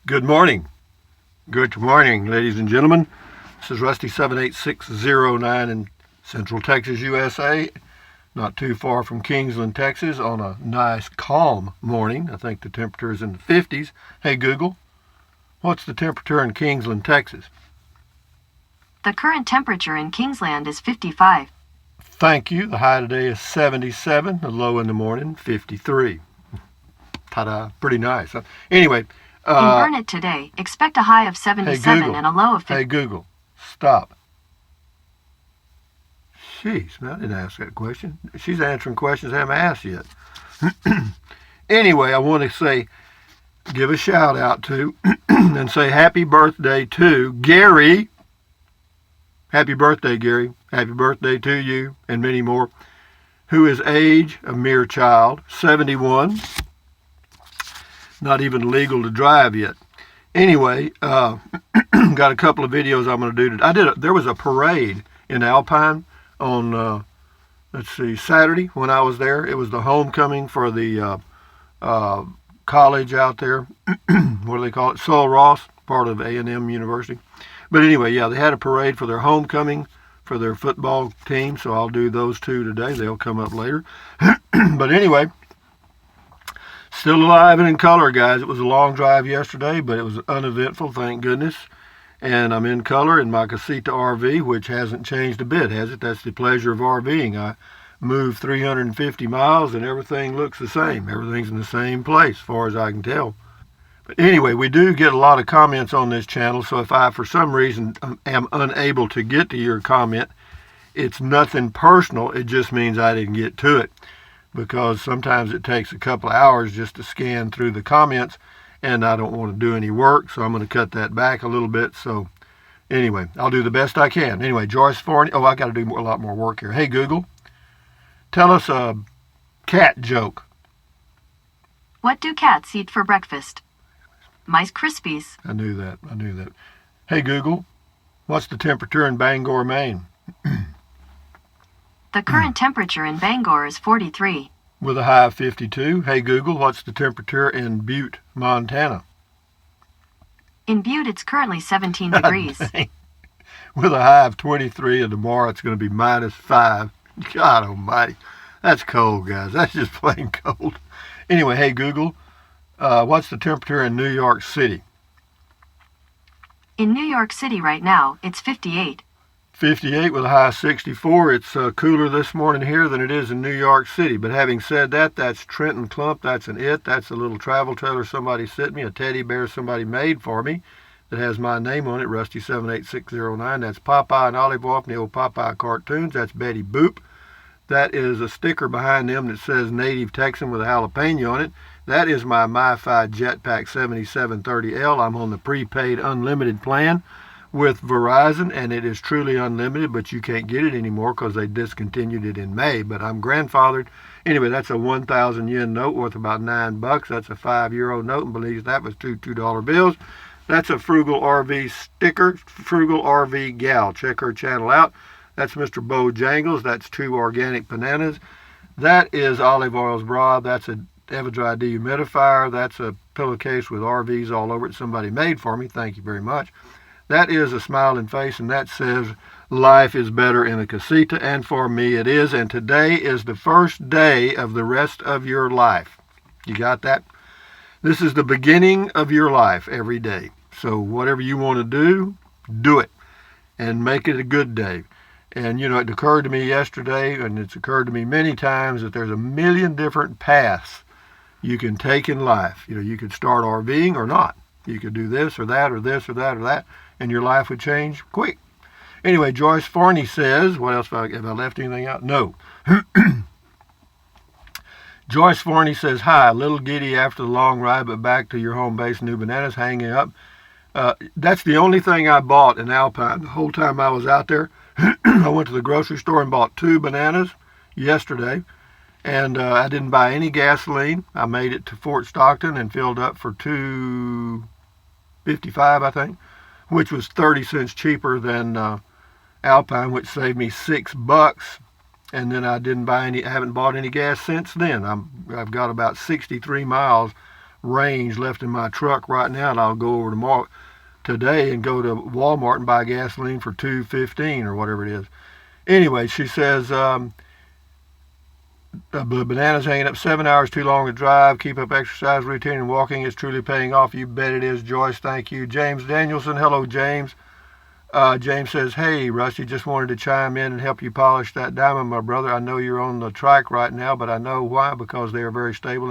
Good morning. Good morning, ladies and gentlemen. This is Rusty 78609 in Central Texas, USA, not too far from Kingsland, Texas, on a nice, calm morning. I think the temperature is in the 50s. Hey, Google, what's the temperature in Kingsland, Texas? The current temperature in Kingsland is 55. Thank you. The high today is 77. The low in the morning, 53. Ta-da. Pretty nice. Anyway. In Burnet today, expect a high of 77 and a low of 50. Hey, Google, stop. Jeez, I didn't ask that question. She's answering questions I haven't asked yet. Anyway, I want to give a shout out to and say happy birthday to Gary. Happy birthday, Gary. Happy birthday to you and many more. Who is age, a mere child, 71. Not even legal to drive yet. Anyway, got a couple of videos I'm going to do today. There was a parade in Alpine on, Saturday when I was there. It was the homecoming for the college out there. What do they call it? Sul-Ross, part of A&M University. But anyway, yeah, they had a parade for their homecoming for their football team, so I'll do those two today. They'll come up later. But anyway, still alive and in color, guys. It was a long drive yesterday, but it was uneventful, thank goodness. And I'm in color in my Casita RV, which hasn't changed a bit, has it? That's the pleasure of RVing. I moved 350 miles and everything looks the same. Everything's in the same place, as far as I can tell. But anyway, we do get a lot of comments on this channel, so if I, for some reason, am unable to get to your comment, it's nothing personal. It just means I didn't get to it, because sometimes it takes a couple of hours just to scan through the comments, and I don't want to do any work, so I'm going to cut that back a little bit. So anyway, I'll do the best I can. Anyway, Joyce Forney. Oh, I got to do a lot more work here. Hey, Google, tell us a cat joke. What do cats eat for breakfast? Mice Krispies. I knew that. Hey, Google, what's the temperature in Bangor, Maine? The current temperature in Bangor is 43. With a high of 52. Hey, Google, what's the temperature in Butte, Montana? In Butte, it's currently 17 degrees. With a high of 23, and tomorrow it's going to be -5. God almighty. That's cold, guys. That's just plain cold. Anyway, hey, Google, what's the temperature in New York City? In New York City right now, it's 58. 58 with a high of 64. It's cooler this morning here than it is in New York City. But having said that, that's Trenton Clump. That's That's a little travel trailer somebody sent me, a teddy bear somebody made for me that has my name on it, Rusty 78609. That's Popeye and Olive Oil from the old Popeye cartoons. That's Betty Boop. That is a sticker behind them that says Native Texan with a jalapeno on it. That is my MiFi Jetpack 7730L. I'm on the prepaid unlimited plan with Verizon, and it is truly unlimited, but you can't get it anymore because they discontinued it in May. But I'm grandfathered. Anyway, that's a 1,000 yen note worth about $9. That's a €5 note, and believe that was two $2 bills. That's a Frugal RV sticker, Frugal RV gal. Check her channel out. That's Mr. Bojangles. That's 2 organic bananas. That is Olive Oil's bra. That's a Everdry dehumidifier. That's a pillowcase with RVs all over it somebody made for me. Thank you very much. That is a smiling face, and that says life is better in a casita, and for me it is. And today is the first day of the rest of your life. You got that? This is the beginning of your life every day. So whatever you want to do it, and make it a good day. And, it occurred to me yesterday, and it's occurred to me many times, that there's a million different paths you can take in life. You could start RVing or not. You could do this or that or this or that or that, and your life would change quick. Anyway, Joyce Forney says, what else? Have I left anything out? No. Joyce Forney says, hi, a little giddy after the long ride, but back to your home base, New Bananas, hanging up. That's the only thing I bought in Alpine the whole time I was out there. I went to the grocery store and bought 2 bananas yesterday, and I didn't buy any gasoline. I made it to Fort Stockton and filled up for $2.55, I think, which was 30 cents cheaper than Alpine, which saved me $6. And then I haven't bought any gas since then. I've got about 63 miles range left in my truck right now, and I'll go over today and go to Walmart and buy gasoline for $2.15 or whatever it is. Anyway, she says, bananas hanging up 7 hours too long to drive. Keep up exercise routine and walking. It's truly paying off. You bet it is, Joyce. Thank you. James Danielson. Hello, James. James says, hey, Rusty, just wanted to chime in and help you polish that diamond, my brother. I know you're on the trike right now, but I know why, because they are very stable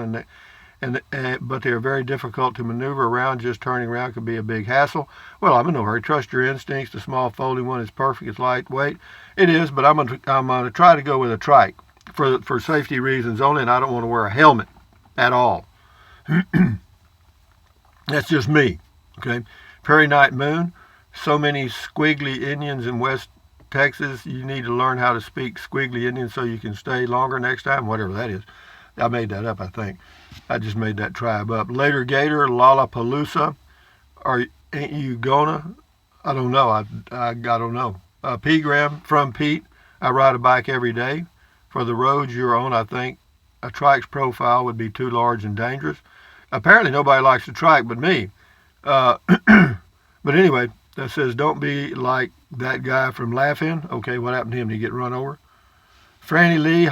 but they are very difficult to maneuver around. Just turning around can be a big hassle. Well, I'm in no hurry. Trust your instincts. The small folding one is perfect. It's lightweight. It is, but I'm gonna try to go with a trike for safety reasons only, and I don't want to wear a helmet at all. That's just me. Okay. Prairie Night Moon. So many squiggly Indians in West Texas. You need to learn how to speak squiggly Indian so you can stay longer next time. Whatever that is. I made that up, I think. I just made that tribe up. Later Gator, Lollapalooza. Ain't you gonna? I don't know. I don't know. P-Gram from Pete. I ride a bike every day. For the roads you're on, I think a trike's profile would be too large and dangerous. Apparently nobody likes to trike but me. But anyway, that says, don't be like that guy from Laugh-In. Okay, what happened to him? Did he get run over? Franny Lee,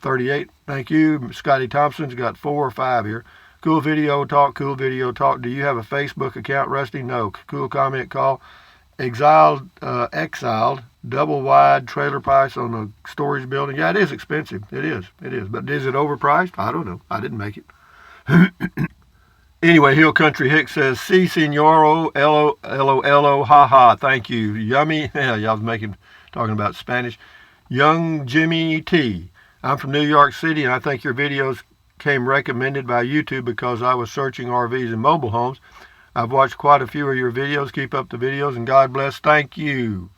38. Thank you. Scotty Thompson's got 4 or 5 here. Cool video talk, cool video talk. Do you have a Facebook account, Rusty? No. Cool comment call. Exiled, double wide trailer price on the storage building. Yeah, it is expensive. It is. But is it overpriced? I don't know. I didn't make it. Anyway, Hill Country Hicks says, si, senoro, LOLO, haha, thank you. Yummy. Yeah, y'all was talking about Spanish. Young Jimmy T. I'm from New York City, and I think your videos came recommended by YouTube because I was searching RVs and mobile homes. I've watched quite a few of your videos. Keep up the videos, and God bless. Thank you,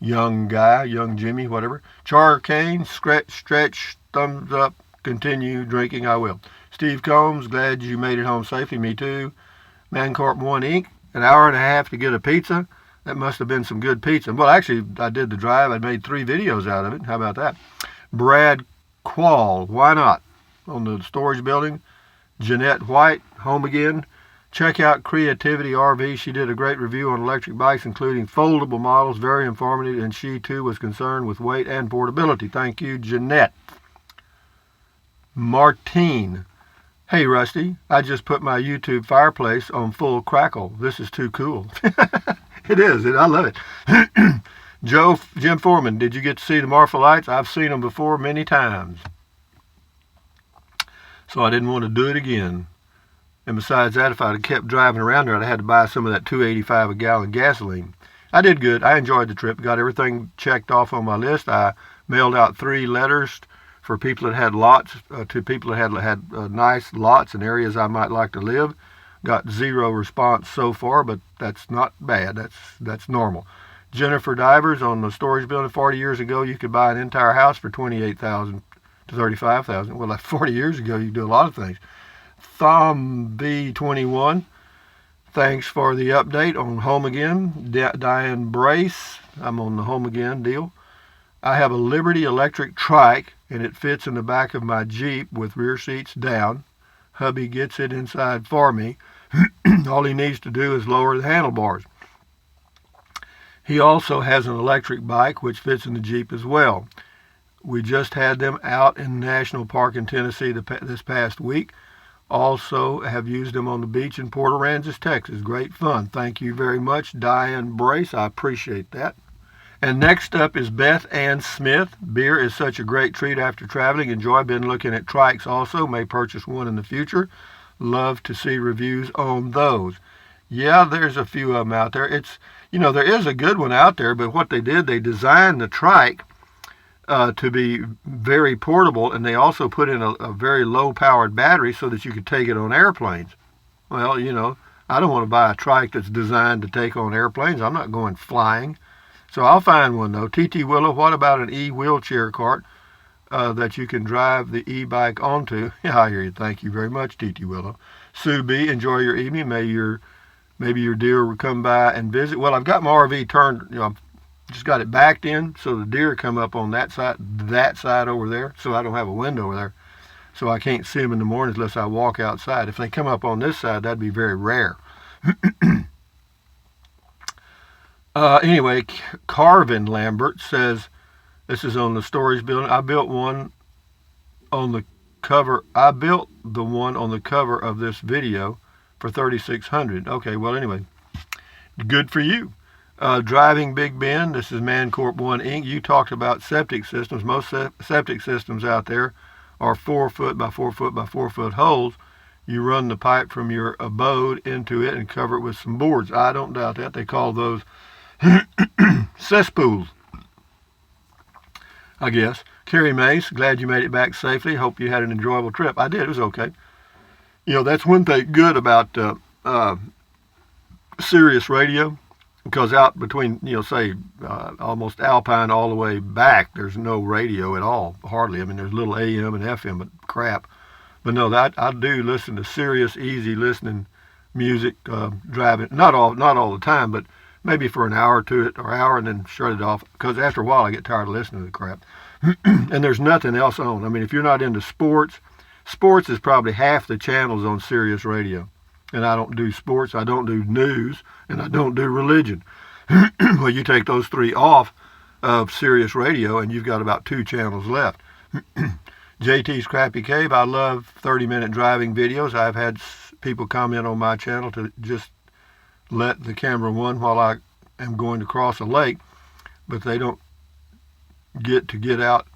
young guy, young Jimmy, whatever. Char Kane, stretch, thumbs up, continue drinking, I will. Steve Combs, glad you made it home safely. Me too. Mancorp 1 Inc., an hour and a half to get a pizza. That must have been some good pizza. Well, actually, I did the drive. I made 3 videos out of it. How about that? Brad Quall, why not? On the storage building. Jeanette White, home again. Check out Creativity RV. She did a great review on electric bikes, including foldable models. Very informative, and she, too, was concerned with weight and portability. Thank you, Jeanette. Martine. Hey, Rusty, I just put my YouTube fireplace on full crackle. This is too cool. It is. I love it. Jim Foreman, did you get to see the Marfa lights? I've seen them before many times. So I didn't want to do it again. And besides that, if I'd have kept driving around there, I'd have had to buy some of that $2.85 a gallon gasoline. I did good. I enjoyed the trip. Got everything checked off on my list. I mailed out 3 letters for people that had lots, to people that had nice lots and areas I might like to live. Got 0 response so far, but that's not bad. That's normal. Jennifer Divers on the storage building. 40 years ago, you could buy an entire house for $28,000 to $35,000. Well, like 40 years ago, you could do a lot of things. Thumb B21. Thanks for the update on Home Again. Diane Brace. I'm on the Home Again deal. I have a Liberty electric trike, and it fits in the back of my Jeep with rear seats down. Hubby gets it inside for me. All he needs to do is lower the handlebars. He also has an electric bike, which fits in the Jeep as well. We just had them out in National Park in Tennessee this past week. Also have used them on the beach in Port Aransas, Texas. Great fun. Thank you very much, Diane Brace. I appreciate that. And next up is Beth Ann Smith. Beer is such a great treat after traveling. Enjoy. Been looking at trikes also. May purchase one in the future. Love to see reviews on those. Yeah, there's a few of them out there. There is a good one out there, but what they did, they designed the trike to be very portable, and they also put in a very low-powered battery so that you could take it on airplanes. Well, I don't want to buy a trike that's designed to take on airplanes. I'm not going flying. So I'll find one, though. TT Willow, what about an e-wheelchair cart that you can drive the e-bike onto? Yeah, I hear you. Thank you very much, TT Willow. Sue B, enjoy your evening. Maybe your deer will come by and visit. Well, I've got my RV turned, I've just got it backed in so the deer come up on that side over there, so I don't have a window over there. so I can't see them in the mornings unless I walk outside. If they come up on this side, that'd be very rare. Anyway, Carvin Lambert says, this is on the storage building. I built the one on the cover of this video for $3,600. Okay, well, anyway, good for you. Driving Big Ben, this is Mancorp 1 Inc. You talked about septic systems. Most septic systems out there are 4 foot by 4 foot by 4 foot holes. You run the pipe from your abode into it and cover it with some boards. I don't doubt that. They call those cesspools, I guess. Kerry Mace, glad you made it back safely. Hope you had an enjoyable trip. I did. It was okay. You know, that's one thing good about Sirius Radio, because out between, you know, say, almost Alpine all the way back, there's no radio at all, hardly. I mean, there's little AM and FM, but crap. But no, that I do listen to serious, easy listening music, driving. Not all the time, but maybe for an hour to or hour, and then shut it off. Because after a while, I get tired of listening to the crap. And there's nothing else on. I mean, if you're not into sports is probably half the channels on Sirius Radio. And I don't do sports, I don't do news, and I don't do religion. Well, you take those 3 off of Sirius Radio, and you've got about 2 channels left. JT's Crappy Cave, I love 30-minute driving videos. I've had people comment on my channel to just let the camera run while I am going to cross a lake, but they don't get out,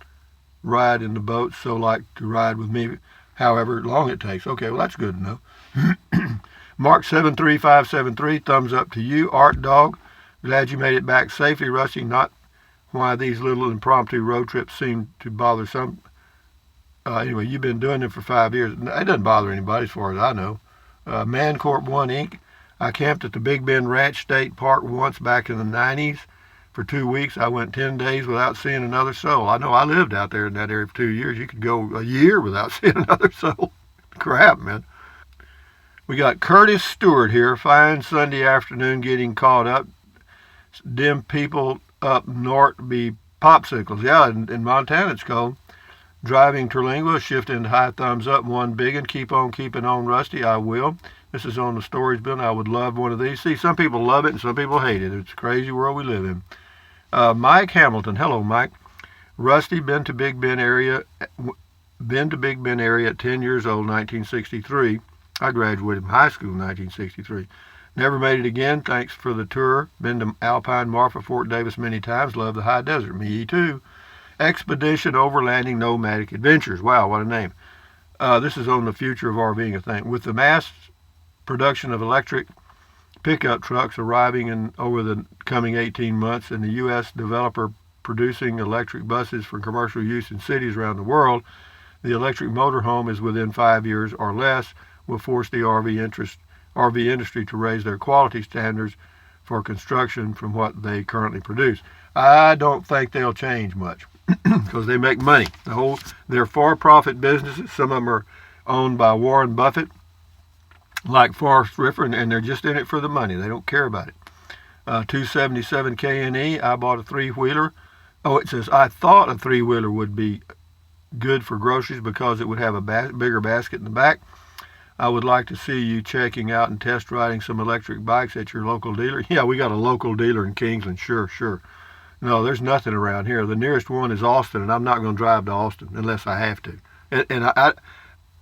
ride in the boat, so like to ride with me however long it takes. Okay, well, that's good to know. Mark 73573, thumbs up to you. Art Dog, glad you made it back safely. Rusty, not why these little impromptu road trips seem to bother some. Anyway, you've been doing it for 5 years. It doesn't bother anybody as far as I know. Mancorp 1 Inc. I camped at the Big Bend Ranch State Park once back in the 90s. For 2 weeks, I went 10 days without seeing another soul. I know I lived out there in that area for 2 years. You could go a year without seeing another soul. Crap, man. We got Curtis Stewart here. Fine Sunday afternoon, getting caught up. Dim people up north be popsicles. Yeah, in Montana it's cold. Driving Terlingua, shifting high thumbs up. One big and keep on keeping on, Rusty. I will. This is on the storage building. I would love one of these. See, some people love it and some people hate it. It's a crazy world we live in. Mike Hamilton. Hello, Mike. Rusty, been to Big Bend area at 10 years old, 1963. I graduated from high school in 1963. Never made it again. Thanks for the tour. Been to Alpine, Marfa, Fort Davis many times. Love the high desert. Me too. Expedition Overlanding Nomadic Adventures. Wow, what a name. This is on the future of RVing, I think. With the mass production of electric pickup trucks arriving over the coming 18 months, and the U.S. developer producing electric buses for commercial use in cities around the world, the electric motorhome is within 5 years or less, will force the RV industry to raise their quality standards for construction from what they currently produce. I don't think they'll change much because they make money. They're for-profit businesses. Some of them are owned by Warren Buffett, like Forrest Riffer, and they're just in it for the money. They don't care about it. 277 KNE, I bought a 3-wheeler. Oh, it says, I thought a 3-wheeler would be good for groceries because it would have a bigger basket in the back. I would like to see you checking out and test riding some electric bikes at your local dealer. Yeah, we got a local dealer in Kingsland, sure. No, there's nothing around here. The nearest one is Austin, and I'm not going to drive to Austin unless I have to. And I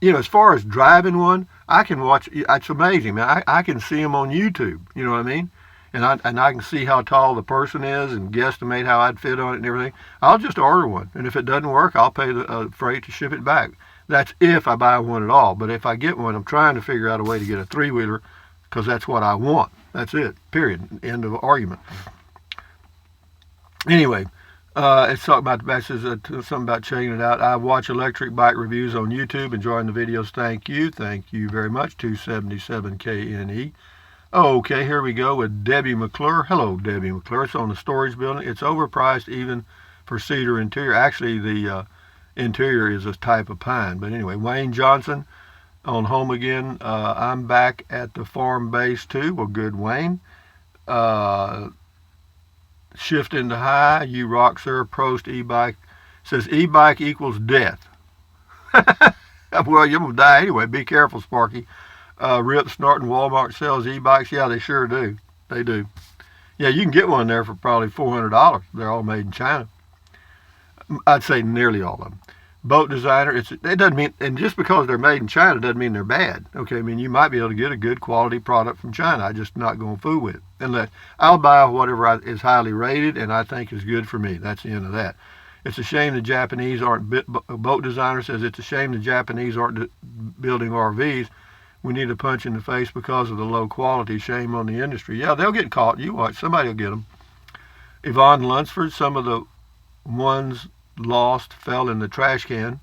as far as driving one, I can watch. It's amazing, man. I can see them on YouTube. You know what I mean? And I can see how tall the person is and guesstimate how I'd fit on it and everything. I'll just order one, and if it doesn't work, I'll pay the freight to ship it back. That's if I buy one at all. But if I get one, I'm trying to figure out a way to get a 3-wheeler because that's what I want. That's it. Period. End of argument. Anyway, it's talking about the back. Says something about checking it out. I watch electric bike reviews on YouTube. Enjoying the videos. Thank you very much. 277 KNE. Okay, here we go with Debbie McClure. Hello, Debbie McClure. It's on the storage building. It's overpriced even for cedar interior. Actually, the interior is a type of pine. But anyway, Wayne Johnson on Home Again. I'm back at the farm base too. Well, good, Wayne. Shift into high. You rock, sir. Prost e-bike. Says e-bike equals death. Well, you're going to die anyway. Be careful, Sparky. Rip Snorting Walmart sells e-bikes. Yeah, they sure do. They do. Yeah, you can get one there for probably $400. They're all made in China. I'd say nearly all of them. Boat designer, it doesn't mean, and just because they're made in China doesn't mean they're bad. Okay, I mean, you might be able to get a good quality product from China. I'm just not going to fool with it. Unless I'll buy whatever is highly rated and I think is good for me. That's the end of that. It's a shame the Japanese aren't, boat designer says it's a shame the Japanese aren't building RVs. We need a punch in the face because of the low quality. Shame on the industry. Yeah, they'll get caught. You watch. Somebody will get them. Yvonne Lunsford, some of the ones lost fell in the trash can.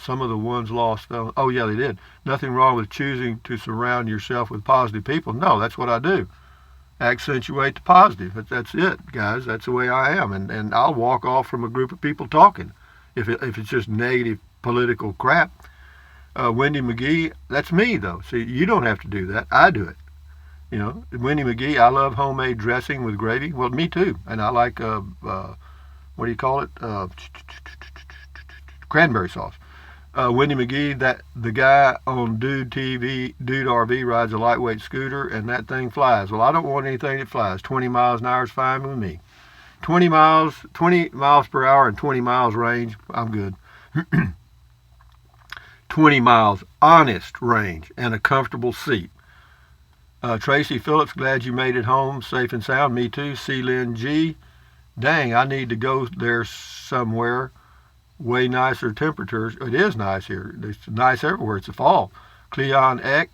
Some of the ones lost fell. Oh, yeah, they did. Nothing wrong with choosing to surround yourself with positive people. No, that's what I do. Accentuate the positive. That's it, guys. That's the way I am. And I'll walk off from a group of people talking if it's just negative political crap. Wendy McGee, that's me, though. See, you don't have to do that. I do it. You know, Wendy McGee, I love homemade dressing with gravy. Well, me too. And I like, what do you call it? Cranberry sauce. Wendy McGee, that the guy on Dude RV rides a lightweight scooter, and that thing flies. Well, I don't want anything that flies. 20 miles an hour is fine with me. 20 miles per hour and 20 miles range, I'm good. 20 miles honest range and a comfortable seat. Tracy Phillips, glad you made it home safe and sound. Me too. C. Lynn G. Dang, I need to go there somewhere. Way nicer temperatures. It is nice here. It's nice everywhere. It's the fall. Cleon Eck,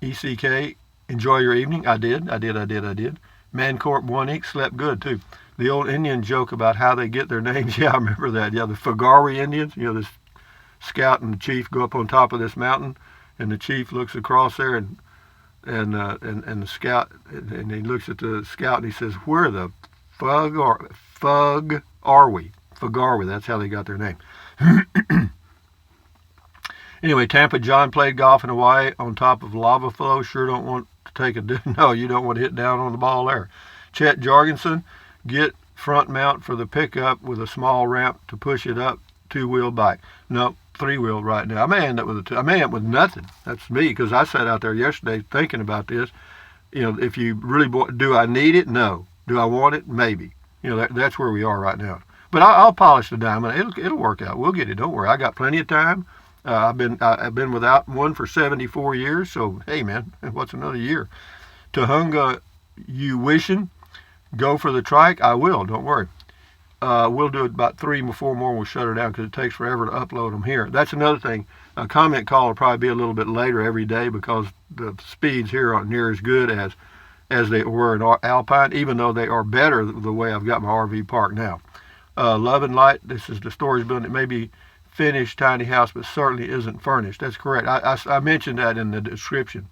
ECK, enjoy your evening. I did. Mancorp 1 slept good too. The old Indian joke about how they get their names. Yeah, I remember that. Yeah, the Fagari Indians. You know, this scout and the chief go up on top of this mountain, and the chief looks across there and the scout, and he looks at the scout and he says, "Where the fug are we?" Fagari, that's how they got their name. Anyway, Tampa John played golf in Hawaii on top of lava flow. Sure don't want to take no, you don't want to hit down on the ball there. Chet Jorgensen, get front mount for the pickup with a small ramp to push it up, 2-wheel bike. No, 3-wheel right now. I may end up with I may end up with nothing. That's me, because I sat out there yesterday thinking about this. You know, if you really do I need it? No. Do I want it? Maybe. You know, that's where we are right now. But I'll polish the diamond. It'll work out. We'll get it. Don't worry. I got plenty of time. I've been without one for 74 years. So hey, man, what's another year? Tahunga, you wishing? Go for the trike? I will. Don't worry. We'll do it about 3 or 4 more. We'll shut her down because it takes forever to upload them here. That's another thing. A comment call will probably be a little bit later every day because the speeds here aren't near as good as they were in Alpine, even though they are better the way I've got my RV parked now. Love and Light, this is the storage building. It may be finished tiny house, but certainly isn't furnished. That's correct. I mentioned that in the description.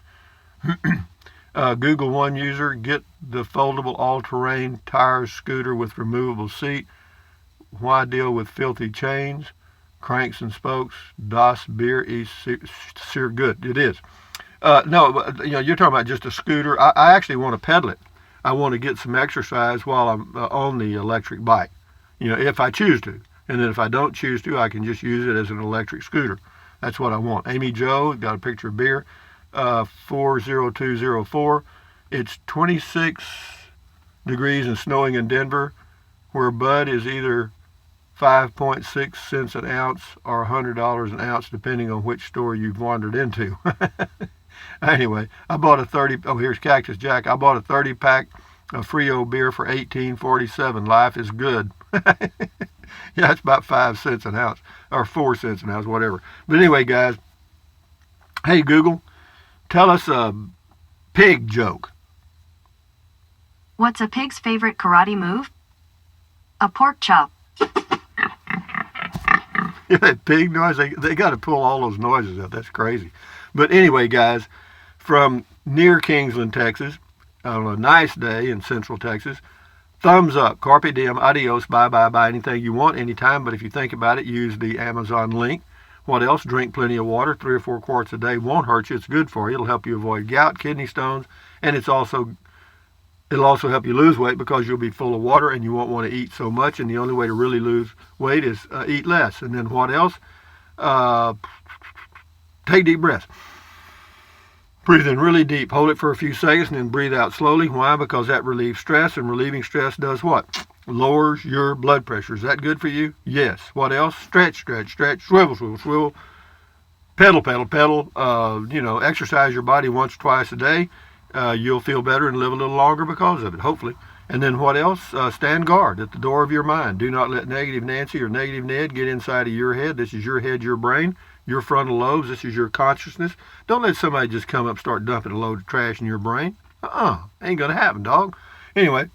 Google One user, get the foldable all-terrain tire scooter with removable seat. Why deal with filthy chains? Cranks and spokes. Das Beer is sehr good. It is. No, you know, you're talking about just a scooter. I actually want to pedal it. I want to get some exercise while I'm on the electric bike. You know, if I choose to. And then if I don't choose to, I can just use it as an electric scooter. That's what I want. Amy Joe, got a picture of beer. 40204. It's 26 degrees and snowing in Denver, where bud is either 5.6 cents an ounce or $100 an ounce, depending on which store you've wandered into. Anyway, I bought a 30. Oh, here's Cactus Jack. I bought a 30-pack of Frio beer for $18.47. Life is good. Yeah, it's about 5 cents an ounce or 4 cents an ounce, whatever. But anyway, guys. Hey, Google, tell us a pig joke. What's a pig's favorite karate move? A pork chop. Yeah, that pig noise, they got to pull all those noises out. That's crazy. But anyway, guys, from near Kingsland, Texas, on a nice day in Central Texas, thumbs up, carpe diem, adios, bye, buy anything you want, anytime. But if you think about it, use the Amazon link. What else? Drink plenty of water. 3 or 4 quarts a day won't hurt you. It's good for you. It'll help you avoid gout, kidney stones, and it'll also help you lose weight because you'll be full of water and you won't want to eat so much. And the only way to really lose weight is eat less. And then what else? Take deep breaths. Breathe in really deep. Hold it for a few seconds and then breathe out slowly. Why? Because that relieves stress, and relieving stress does what? Lowers your blood pressure. Is that good for you? Yes. What else? Stretch, stretch, stretch. Swivel, swivel, swivel. Pedal, pedal, pedal. Exercise your body once or twice a day. You'll feel better and live a little longer because of it, hopefully. And then what else? Stand guard at the door of your mind. Do not let negative Nancy or negative Ned get inside of your head. This is your head, your brain, your frontal lobes. This is your consciousness. Don't let somebody just come up and start dumping a load of trash in your brain. Ain't gonna happen, dog. Anyway,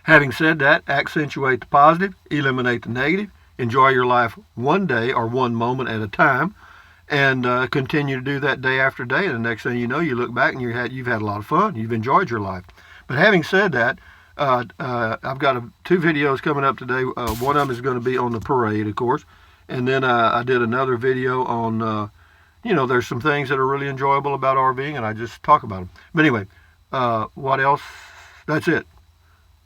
having said that, accentuate the positive, eliminate the negative, enjoy your life one day or one moment at a time, and continue to do that day after day. And the next thing you know, you look back and you've had a lot of fun. You've enjoyed your life. But having said that, I've got two videos coming up today. One of them is going to be on the parade, of course. And then I did another video on, there's some things that are really enjoyable about RVing, and I just talk about them. But anyway, what else? That's it.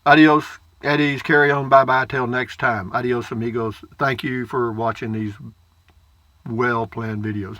Adios, at ease, carry on, bye-bye, till next time. Adios, amigos. Thank you for watching these well-planned videos.